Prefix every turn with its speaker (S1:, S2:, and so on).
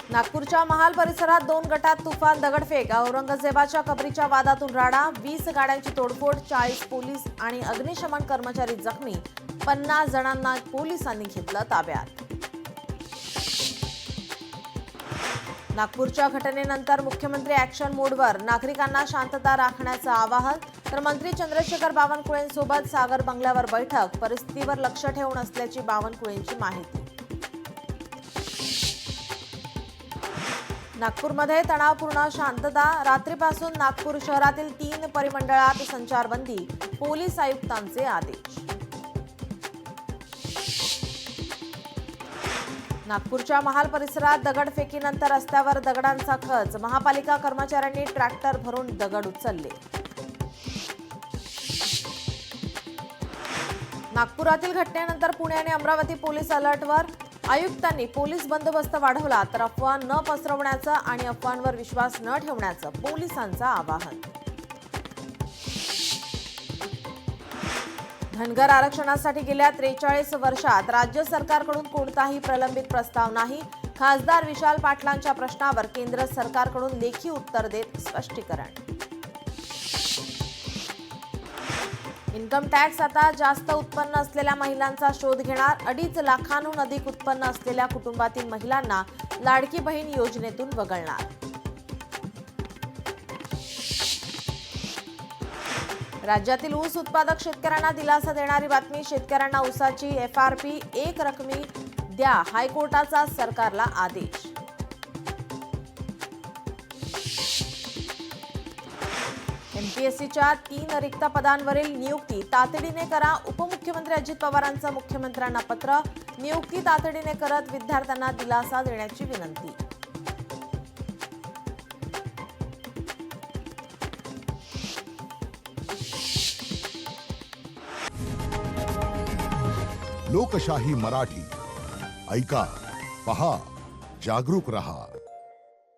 S1: नागपूरच्या महाल परिसरात 2 गटात तुफान दगडफेक, औरंगजेबाच्या कबरीच्या वादातून राडा, 20 गाड्यांची तोडफोड, 40 पोलीस आणि अग्निशमन कर्मचारी जखमी, 50 जणांना पोलिसांनी घेतलं ताब्यात. नागपूरच्या घटनेनंतर मुख्यमंत्री ॲक्शन मोडवर, नागरिकांना शांतता राखण्याचं आवाहन. तर मंत्री चंद्रशेखर बावनकुळेंसोबत सागर बंगल्यावर बैठक, परिस्थितीवर लक्ष ठेवून असल्याची बावनकुळेंची माहिती. नागपूरमध्ये तणावपूर्ण शांतता, रात्रीपासून नागपूर शहरातील 3 परिमंडळात संचारबंदी, पोलीस आयुक्तांचे आदेश. नागपूरच्या महाल परिसरात दगडफेकीनंतर रस्त्यावर दगडांचा खच, महापालिका कर्मचाऱ्यांनी ट्रॅक्टर भरून दगड उचलले. नागपुरातील घटनेनंतर पुणे आणि अमरावती पोलीस अलर्टवर, आयुक्तांनी पोलीस बंदोबस्त वाढवला. तर अफवा न पसरवण्याचं आणि अफवांवर विश्वास न ठेवण्याचं पोलिसांचं आवाहन. धनगर आरक्षणासाठी गेल्या 43 वर्षात राज्य सरकारकडून कोणताही प्रलंबित प्रस्ताव नाही, खासदार विशाल पाटलांच्या प्रश्नावर केंद्र सरकारकडून लेखी उत्तर देत स्पष्टीकरण. इन्कम टॅक्स आता जास्त उत्पन्न असलेल्या महिलांचा शोध घेणार, 2.5 लाखांहून अधिक उत्पन्न असलेल्या कुटुंबातील महिलांना लाडकी बहीण योजनेतून वगळणार. राज्यातील ऊस उत्पादक शेतकऱ्यांना दिलासा देणारी बातमी, शेतकऱ्यांना ऊसाची FRP एक रकमी द्या, हायकोर्टाचा सरकारला आदेश. MPSCच्या 3 रिक्त पदांवरील नियुक्ती तातडीने करा, उपमुख्यमंत्री अजित पवारांचं मुख्यमंत्र्यांना पत्र, नियुक्ती तातडीने करत विद्यार्थ्यांना दिलासा देण्याची विनंती.
S2: लोकशाही मराठी ऐका, पहा, जागरूक रहा.